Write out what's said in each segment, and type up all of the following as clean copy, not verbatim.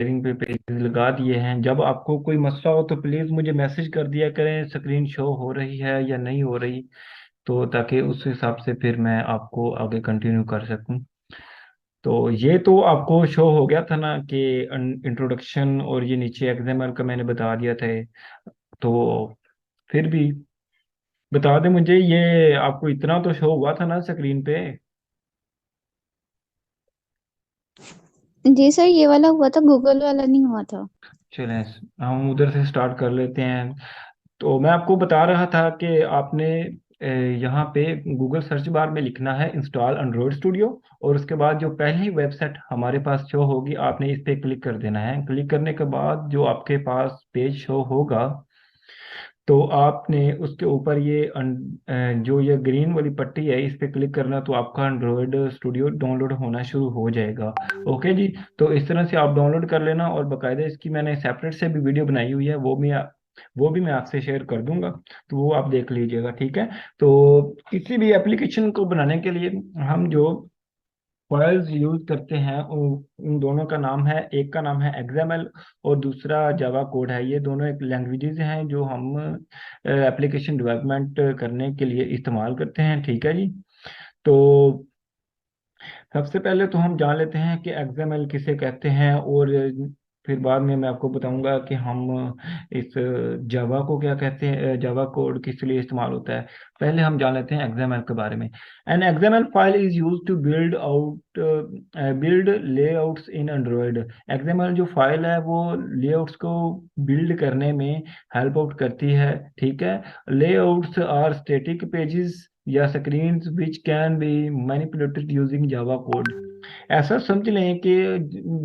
Sharing पे page लगा दिए हैं। जब आपको कोई मसला हो तो प्लीज़ मुझे मैसेज कर दिया करें, स्क्रीन शो हो रही है या नहीं हो रही, तो ताकि उस हिसाब से फिर मैं आपको आगे कंटिन्यू कर सकूं। तो ये तो आपको शो हो गया था ना कि इंट्रोडक्शन, और ये नीचे एक्सएमएल का मैंने बता दिया था। तो फिर भी बता दें मुझे, ये आपको इतना तो शो हुआ था ना स्क्रीन पे? जी सर, ये वाला हुआ था, गूगल वाला नहीं हुआ था। चलें, हम उधर से स्टार्ट कर लेते हैं। तो मैं आपको बता रहा था कि आपने यहाँ पे गूगल सर्च बार में लिखना है इंस्टॉल एंड्रॉयड स्टूडियो, और उसके बाद जो पहली वेबसाइट हमारे पास शो होगी आपने इस पे क्लिक कर देना है। क्लिक करने के बाद जो आपके पास पेज शो होगा, तो आपने उसके ऊपर जो ये ग्रीन वाली पट्टी है इस पे क्लिक करना, तो आपका एंड्रॉयड स्टूडियो डाउनलोड होना शुरू हो जाएगा। ओके जी। तो इस तरह से आप डाउनलोड कर लेना, और बाकायदा इसकी मैंने सेपरेट से भी वीडियो बनाई हुई है, वो भी मैं आपसे शेयर कर दूंगा, तो वो आप देख लीजिएगा, ठीक है। तो किसी भी एप्लीकेशन को बनाने के लिए हम जो फाइल्स यूज करते हैं उन दोनों का नाम है, एक का नाम है एक्सएमएल और दूसरा जावा कोड है। ये दोनों एक लैंग्वेजेस हैं जो हम एप्लीकेशन डेवलपमेंट करने के लिए इस्तेमाल करते हैं, ठीक है जी। तो सबसे पहले तो हम जान लेते हैं कि एक्सएमएल किसे कहते हैं, और फिर बाद में मैं आपको बताऊंगा कि हम इस जावा को क्या कहते हैं, जावा कोड किस लिए इस्तेमाल होता है। पहले हम जान लेते हैं एक्सएमएल के बारे में। An XML file is use to build layouts in Android. XML जो फाइल है वो लेआउट्स को बिल्ड करने में हेल्प आउट करती है, ठीक है। लेआउट्स आर स्टैटिक पेजेस या screens which can be manipulated using Java code. ऐसा समझ लें कि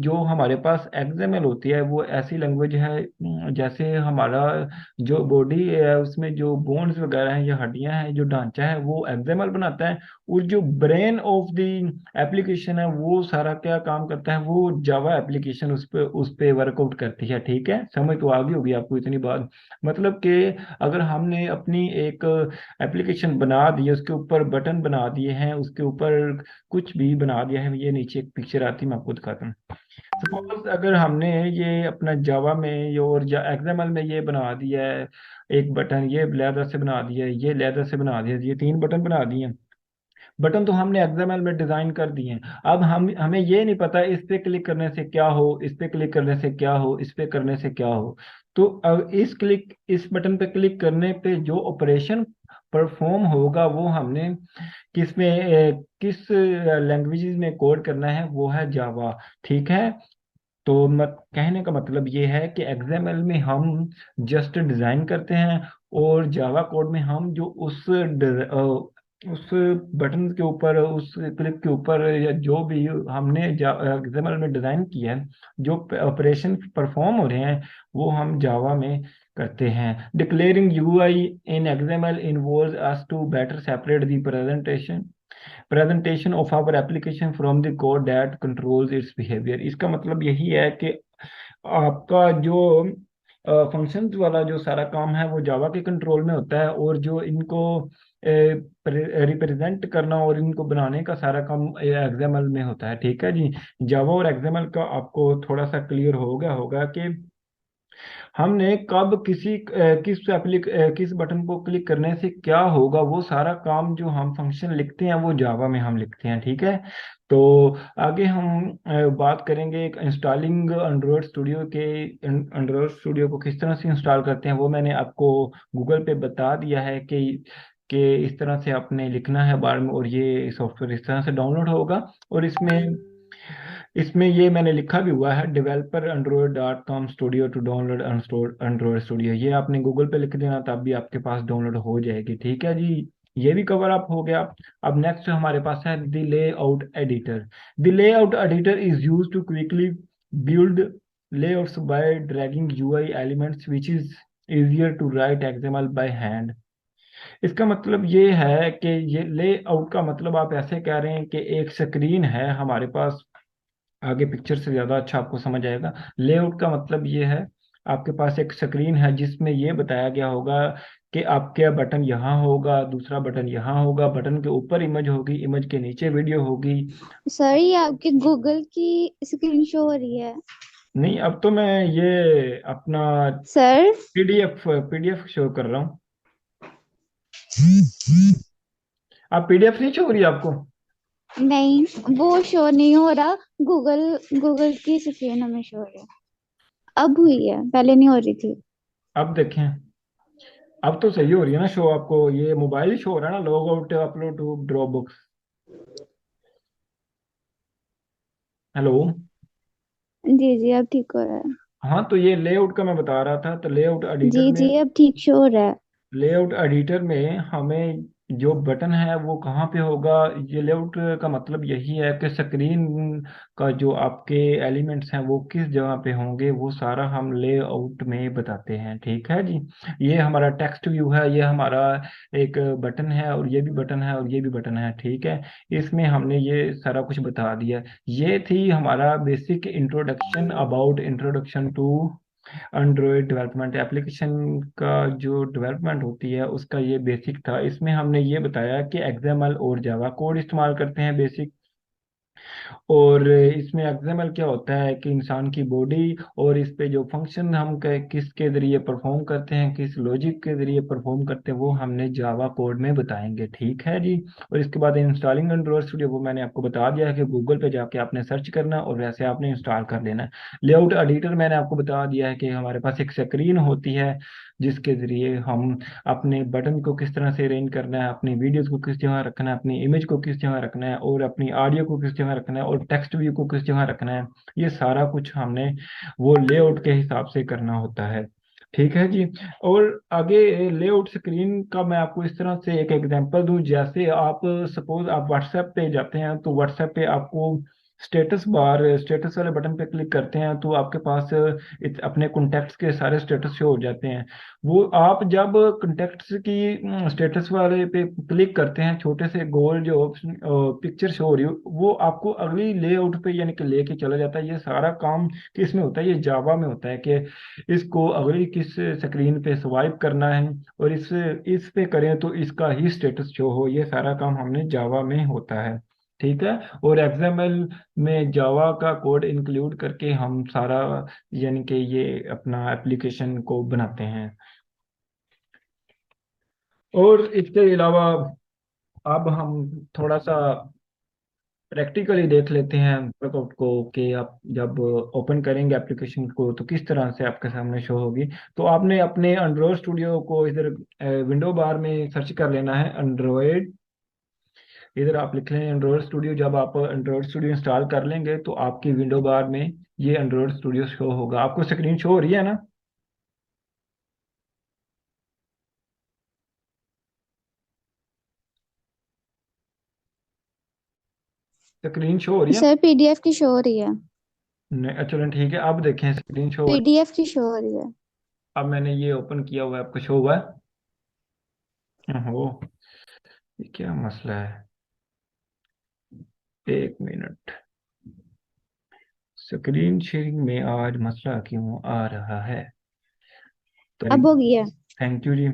जो हमारे पास एक्सएमएल होती है वो ऐसी लैंग्वेज है, जैसे हमारा जो बॉडी है उसमें जो बोन्स वगैरह हैं या हड्डियां हैं, जो ढांचा है वो एक्सएमएल बनाता है। और जो ब्रेन ऑफ द एप्लीकेशन है वो सारा क्या काम करता है, वो जावा एप्लीकेशन उस पे वर्कआउट करती है, ठीक है। समझ तो आ गई होगी आपको इतनी बात। मतलब कि अगर हमने अपनी एक एप्लीकेशन बना दी है, उसके ऊपर बटन बना दिए हैं, उसके ऊपर कुछ भी बना दिया है, ये नीचे एक पिक्चर आती है मैं आपको दिखाता हूँ। सपोज अगर हमने ये अपना जावा में और एक्सएमएल में ये बना दिया है, एक बटन ये लेदर से बना दिया है, ये लेदर से बना दिया है, ये तीन बटन बना दिए हैं। बटन तो हमने एक्सएमएल में डिजाइन कर दिए हैं। अब हमें ये नहीं पता इस पे क्लिक करने से क्या हो, इस पे क्लिक करने से क्या हो, इस पे करने से क्या हो। तो अब इस बटन पे क्लिक करने पे जो ऑपरेशन परफॉर्म होगा वो हमने किस लैंग्वेजेस में कोड करना है, वो है जावा, ठीक है। तो कहने का मतलब ये है कि एक्सएमएल में हम जस्ट डिजाइन करते हैं, और जावा कोड में हम जो उस बटन के ऊपर, उस क्लिक के ऊपर, या जो भी हमने एक्सएमएल में डिजाइन किया है, जो ऑपरेशन परफॉर्म हो रहे हैं वो हम जावा में करते हैं। Declaring UI in XML involves us to better separate the presentation of our application from the code that controls its behavior। इसका मतलब यही है कि आपका जो फंक्शंस वाला जो सारा काम है वो जावा के कंट्रोल में होता है, और जो इनको रिप्रेजेंट करना और इनको बनाने का सारा काम एक्सएमएल में होता है, ठीक है जी। जावा और एक्सएमएल का आपको थोड़ा सा क्लियर हो गया होगा कि हमने कब किस बटन को क्लिक करने से क्या होगा। वो सारा काम जो हम फंक्शन लिखते हैं वो जावा में हम लिखते हैं, ठीक है। तो आगे हम बात करेंगे इंस्टॉलिंग एंड्रॉयड स्टूडियो को किस तरह से इंस्टॉल करते हैं। वो मैंने आपको गूगल पे बता दिया है कि इस तरह से आपने लिखना है बार में, और ये सॉफ्टवेयर इस तरह से डाउनलोड होगा। और इसमें इसमें ये मैंने लिखा भी हुआ है, developer Android dot com studio to download Android studio. ये आपने गूगल पे लिख देना, तब भी आपके पास डाउनलोड हो जाएगी, ठीक है जी। ये भी कवर अप हो गया। अब नेक्स्ट हमारे पास है the layout editor. The layout editor is use to quickly build layouts by dragging UI elements which is easier to write XML by hand. इसका मतलब ये है कि ये लेआउट का मतलब आप ऐसे कह रहे हैं कि एक स्क्रीन है हमारे पास, आगे पिक्चर से ज्यादा अच्छा आपको समझ आएगा। लेआउट का मतलब ये है, आपके पास एक स्क्रीन है जिसमें ये बताया गया होगा कि आपका बटन यहाँ होगा, दूसरा बटन यहाँ होगा, बटन के ऊपर इमेज होगी, इमेज के नीचे वीडियो होगी। सर, ये आपके गूगल की स्क्रीन शो हो रही है। नहीं, अब तो मैं ये अपना सर। पीडीएफ पीडीएफ शो कर रहा हूँ। आप पीडीएफ नहीं शो हो रही आपको? नहीं, वो शो नहीं हो रहा। गूगल गूगल की स्क्रीन में शो हो रहा है। अब हुई है, पहले नहीं हो रही थी। अब देखें, अब तो सही हो रही है ना शो आपको? ये मोबाइल शो हो रहा है ना, log out upload to drop books. Hello. जी जी, अब ठीक हो रहा है। हाँ, तो ये लेआउट का मैं बता रहा था, तो लेआउट जी एडिटर में, जी, अब ठीक शो हो रहा है। लेआउट एडिटर में हमें जो बटन है वो कहाँ पे होगा? ये लेआउट का मतलब यही है कि स्क्रीन का जो आपके एलिमेंट्स हैं वो किस जगह पे होंगे, वो सारा हम लेआउट में बताते हैं। ठीक है जी। ये हमारा टेक्स्ट व्यू है, ये हमारा एक बटन है, और ये भी बटन है, और ये भी बटन है। ठीक है। इसमें हमने ये सारा कुछ बता दिया। ये थी हमारा basic introduction about introduction to Android development. Application का जो डेवलपमेंट होती है उसका ये बेसिक था। इसमें हमने ये बताया कि एक्सएमएल और जावा कोड इस्तेमाल करते हैं बेसिक। और इसमें एक्सएमएल क्या होता है कि इंसान की बॉडी, और इस पे जो फंक्शन हम किसके जरिए परफॉर्म करते हैं, किस लॉजिक के जरिए परफॉर्म करते हैं, वो हमने जावा कोड में बताएंगे। ठीक है जी। और इसके बाद इंस्टॉलिंग एंड्रॉइड स्टूडियो, वो मैंने आपको बता दिया है कि गूगल पे जाके आपने सर्च करना और वैसे आपने इंस्टॉल कर लेना है। लेआउट एडिटर मैंने आपको बता दिया है कि हमारे पास एक स्क्रीन होती है जिसके जरिए हम अपने बटन को किस तरह से अरेंज करना है, अपनी वीडियोस को किस जगह रखना है, अपनी इमेज को किस जगह रखना है, और अपनी ऑडियो को किस जगह रखना है, और टेक्स्ट व्यू को किस जगह रखना है। ये सारा कुछ हमने वो लेआउट के हिसाब से करना होता है। ठीक है जी। और आगे लेआउट स्क्रीन का मैं आपको इस तरह से एक एग्जांपल दूं, जैसे आप सपोज आप व्हाट्सएप पे जाते हैं, तो व्हाट्सएप पे आपको स्टेटस बार, स्टेटस वाले बटन पे क्लिक करते हैं तो आपके पास अपने कॉन्टैक्ट्स के सारे स्टेटस शो हो जाते हैं। वो आप जब कॉन्टैक्ट्स की स्टेटस वाले पे क्लिक करते हैं, छोटे से गोल जो पिक्चर शो हो रही हो, वो आपको अगली लेआउट पे यानी कि लेके चला जाता है। ये सारा काम किस में होता है? ये जावा में होता है कि इसको अगली किस स्क्रीन पे स्वाइप करना है, और इस पे करें तो इसका ही स्टेटस शो हो। ये सारा काम हमने जावा में होता है। ठीक है। और एक्सएमएल में जावा का कोड इंक्लूड करके हम सारा यानी कि ये अपना एप्लीकेशन को बनाते हैं। और इसके अलावा अब हम थोड़ा सा प्रैक्टिकली देख लेते हैं वर्कआउट को, कि आप जब ओपन करेंगे एप्लीकेशन को तो किस तरह से आपके सामने शो होगी। तो आपने अपने एंड्रॉयड स्टूडियो को इधर विंडो बार में सर्च कर लेना है, एंड्रॉयड। इधर आप लिख लें एंड्रॉयड स्टूडियो। जब आप एंड्रॉयड स्टूडियो इंस्टॉल कर लेंगे तो आपकी विंडो बार में ये एंड्रॉयड स्टूडियो शो होगा। आपको स्क्रीन शो हो रही है ना? स्क्रीन शो हो रही है सर, पीडीएफ की शो हो रही है। ना? चलो ठीक है, अब देखें स्क्रीन शो हो रही पीडीएफ की शो हो रही है। है। अब मैंने ये ओपन किया हुआ है, आपको शो हुआ है? ओहो, ये क्या मसला है? एक मिनट। स्क्रीन शेयरिंग में आज मसला क्यों आ रहा है? अब थैंक हो गई है। थैंक यू जी।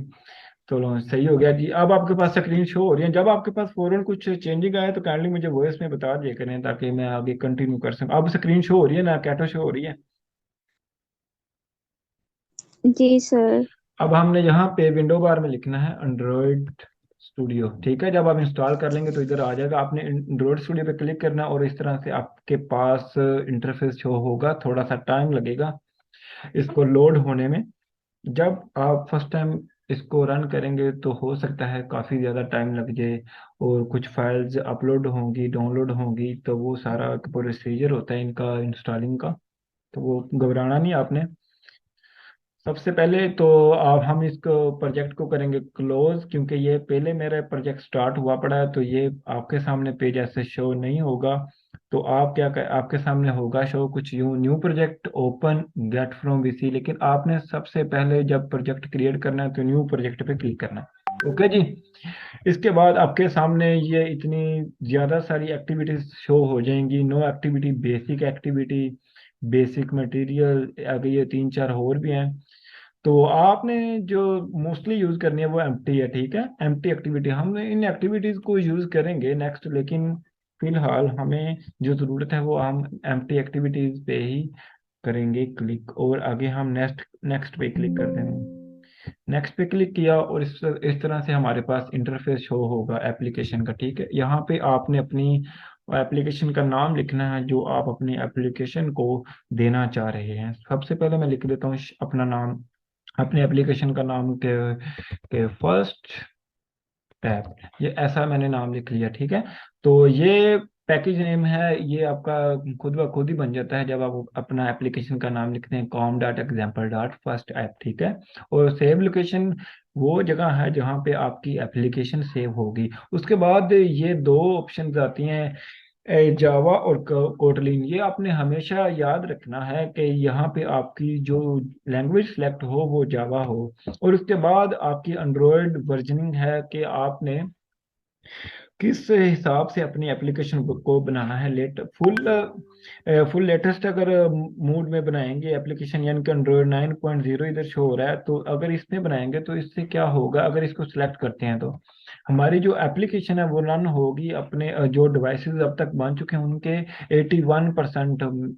चलो सही हो गया जी। अब आपके पास स्क्रीन शो हो रही है। जब आपके पास फौरन कुछ चेंजिंग आए तो काइंडली मुझे वॉइस में बता दिया करें, ताकि मैं आगे कंटिन्यू कर सकूं। अब स्क्रीन शो हो रही है ना, कैटो शो हो रही है? जी सर। अब हमने यहाँ पे विंडो बार में लिखना है एंड्रॉयड स्टूडियो। ठीक है। जब आप इंस्टॉल कर लेंगे तो इधर आ जाएगा, आपने एंड्रॉयड स्टूडियो पे क्लिक करना है, और इस तरह से आपके पास इंटरफेस शो होगा। थोड़ा सा टाइम लगेगा इसको लोड होने में। जब आप फर्स्ट टाइम इसको रन करेंगे तो हो सकता है काफ़ी ज़्यादा टाइम लग जाए, और कुछ फाइल्स अपलोड होंगी, डाउनलोड होंगी, तो वो सारा प्रोसीजर होता है इनका इंस्टॉलिंग का। तो वो घबराना नहीं आपने। सबसे पहले तो आप हम इसको प्रोजेक्ट को करेंगे क्लोज, क्योंकि ये पहले मेरा प्रोजेक्ट स्टार्ट हुआ पड़ा है, तो ये आपके सामने पेज ऐसे शो नहीं होगा। तो आप क्या कर, आपके सामने होगा शो कुछ यूं, new project open get from VC. लेकिन आपने सबसे पहले जब प्रोजेक्ट क्रिएट करना है तो न्यू प्रोजेक्ट पे क्लिक करना है। ओके जी। इसके बाद आपके सामने ये इतनी ज़्यादा सारी एक्टिविटीज शो हो जाएंगी। No activity, basic activity, basic material, आगे ये तीन चार और भी हैं। तो आपने जो मोस्टली यूज करनी है वो एम्प्टी है। ठीक है। एम्प्टी एक्टिविटी, हम इन एक्टिविटीज को यूज करेंगे नेक्स्ट, लेकिन फिलहाल हमें जो ज़रूरत है वो हम एम्प्टी एक्टिविटीज पे ही करेंगे क्लिक, और आगे हम नेक्स्ट नेक्स्ट पे क्लिक कर देंगे। नेक्स्ट पे क्लिक किया और इस तरह से हमारे पास इंटरफेस शो होगा एप्लीकेशन का। ठीक है, यहाँ पे आपने अपनी एप्लीकेशन का नाम लिखना है जो आप अपनी एप्लीकेशन को देना चाह रहे हैं। सबसे पहले मैं लिख देता हूँ अपना नाम, अपने एप्लीकेशन का नाम के फर्स्ट टैब, ये ऐसा मैंने नाम लिख लिया। ठीक है, तो ये पैकेज नेम है, ये आपका खुद ब खुद ही बन जाता है जब आप अपना एप्लीकेशन का नाम लिखते हैं com.example.first ऐप। ठीक है, और सेव लोकेशन वो जगह है जहाँ पे आपकी एप्लीकेशन सेव होगी। उसके बाद ये दो ऑप्शंस आती हैं, जावा और कोटलिन। ये आपने हमेशा याद रखना है कि यहाँ पे आपकी जो लैंग्वेज सेलेक्ट हो वो जावा हो, और उसके बाद आपकी एंड्रॉयड वर्जनिंग है कि आपने किस हिसाब से अपनी एप्लीकेशन को बनाना है। फुल लेटेस्ट अगर मूड में बनाएंगे एप्लीकेशन, यानी कि एंड्रॉयड 9.0 इधर शो हो रहा है, तो अगर इसमें बनाएंगे तो इससे क्या होगा, अगर इसको सिलेक्ट करते हैं तो हमारी जो एप्लीकेशन है वो रन होगी अपने जो डिवाइसेस अब तक बन चुके हैं उनके 81%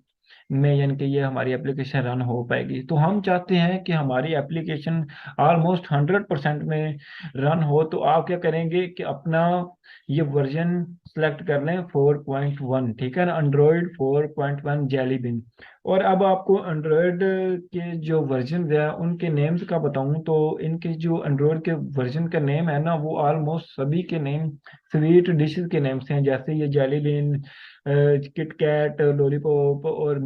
में, यानी कि ये हमारी एप्लीकेशन रन हो पाएगी। तो हम चाहते हैं कि हमारी एप्लीकेशन ऑलमोस्ट 100% में रन हो। तो आप क्या करेंगे कि अपना ये वर्जन सेलेक्ट कर लें 4.1। ठीक है ना, एंड्रॉयड 4.1 जेली बिन। और अब आपको एंड्रॉयड के जो वर्जन है उनके नेम्स का बताऊं तो इनके जो एंड्रॉयड के वर्जन का नेम है ना, वो ऑलमोस्ट सभी के नेम स्वीट डिशेस के नेम से हैं। जैसे ये जेली बिन, किटकैट, लॉलीपॉप और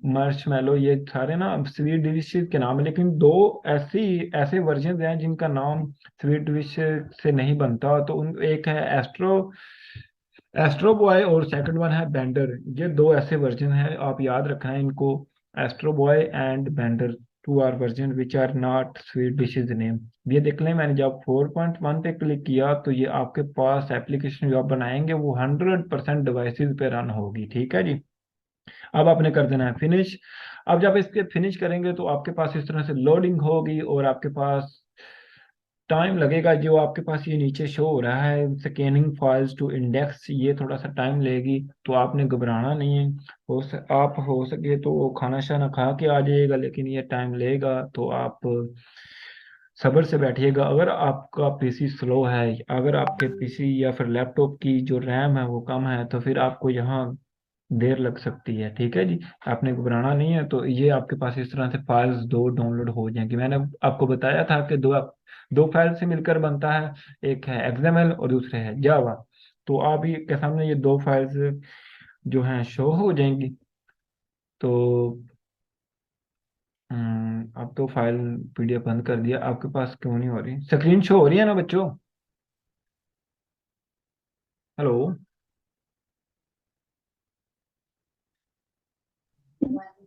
मार्शमैलो, ये सारे ना स्वीट डिशेस के नाम है। लेकिन दो ऐसे वर्जन हैं जिनका नाम स्वीट डिश से नहीं बनता। तो उन एक है एस्ट्रो बॉय और सेकंड वन है बेंडर। ये दो ऐसे वर्जन हैं, आप याद रखना है इनको। Astro Boy and Bender, two are version which are not sweet dishes name. ये देख लें, मैंने जब 4.1 पे क्लिक किया तो ये आपके पास एप्लीकेशन जो आप बनाएंगे वो 100% डिवाइसेस पे रन होगी। ठीक है जी, अब आपने कर देना है फिनिश। अब जब इसके फिनिश करेंगे तो आपके पास इस तरह से लोडिंग होगी, और आपके पास टाइम लगेगा। जो आपके पास ये नीचे शो हो रहा है स्कैनिंग फाइल्स टू इंडेक्स, ये थोड़ा सा टाइम लेगी, तो आपने घबराना नहीं है। आप हो सके तो खाना शाना खा के आ जाइएगा, लेकिन ये टाइम लेगा, तो आप सब्र से बैठिएगा। अगर आपका पीसी स्लो है, अगर आपके पीसी या फिर लैपटॉप की जो रैम है वो कम है, तो फिर आपको यहाँ देर लग सकती है। ठीक है जी, आपने घबराना नहीं है। तो ये आपके पास इस तरह से फाइल्स दो डाउनलोड हो जाएंगी। मैंने आपको बताया था कि दो फाइल से मिलकर बनता है, एक है एक्सएमएल और दूसरे है जावा। तो आप ये के सामने ये दो फाइल्स जो हैं शो हो जाएंगी। तो अब तो फाइल पीडीएफ बंद कर दिया, आपके पास क्यों नहीं हो रही? स्क्रीन शो हो रही है ना बच्चों? हेलो?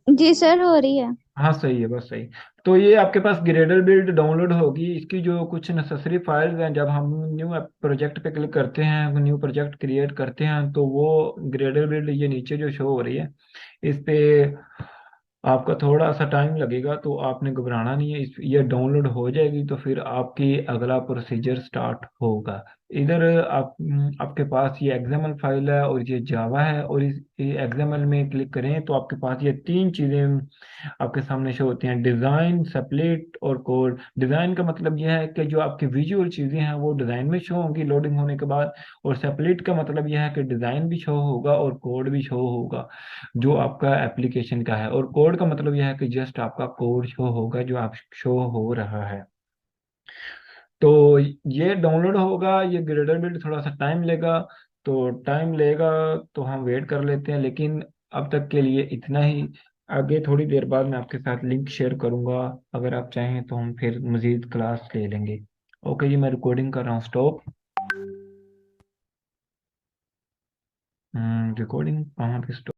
जी सर, हो रही है। हाँ सही है, बस सही। तो ये आपके पास ग्रेडल बिल्ड डाउनलोड होगी, इसकी जो कुछ नेसेसरी फाइल्स हैं, जब हम न्यू प्रोजेक्ट पे क्लिक करते हैं, न्यू प्रोजेक्ट क्रिएट करते हैं, तो वो ग्रेडल बिल्ड ये नीचे जो शो हो रही है इस पे आपका थोड़ा सा टाइम लगेगा। तो आपने घबराना नहीं है, ये डाउनलोड हो जाएगी तो फिर आपकी अगला प्रोसीजर स्टार्ट होगा। इधर आपके पास ये एक्सएमएल फाइल है और ये जावा है, और इस एक्सएमएल में क्लिक करें तो आपके पास ये तीन चीज़ें आपके सामने शो होती हैं, डिज़ाइन, स्प्लिट और कोड। डिज़ाइन का मतलब यह है कि जो आपकी विजुअल चीज़ें हैं वो डिज़ाइन में शो होंगी लोडिंग होने के बाद, और स्प्लिट का मतलब यह है कि डिज़ाइन भी शो होगा और कोड भी शो होगा जो आपका एप्लीकेशन का है। और कोड का मतलब यह है कि जस्ट आपका कोड शो होगा जो आप शो हो रहा है। तो ये डाउनलोड होगा, ये ग्रेडर बिल्ड थोड़ा सा टाइम लेगा। तो टाइम लेगा तो हम वेट कर लेते हैं, लेकिन अब तक के लिए इतना ही। आगे थोड़ी देर बाद मैं आपके साथ लिंक शेयर करूंगा, अगर आप चाहें तो हम फिर मजीद क्लास ले लेंगे। ओके जी, मैं रिकॉर्डिंग कर रहा हूँ, स्टॉप। रिकॉर्डिंग कहाँ पे stop?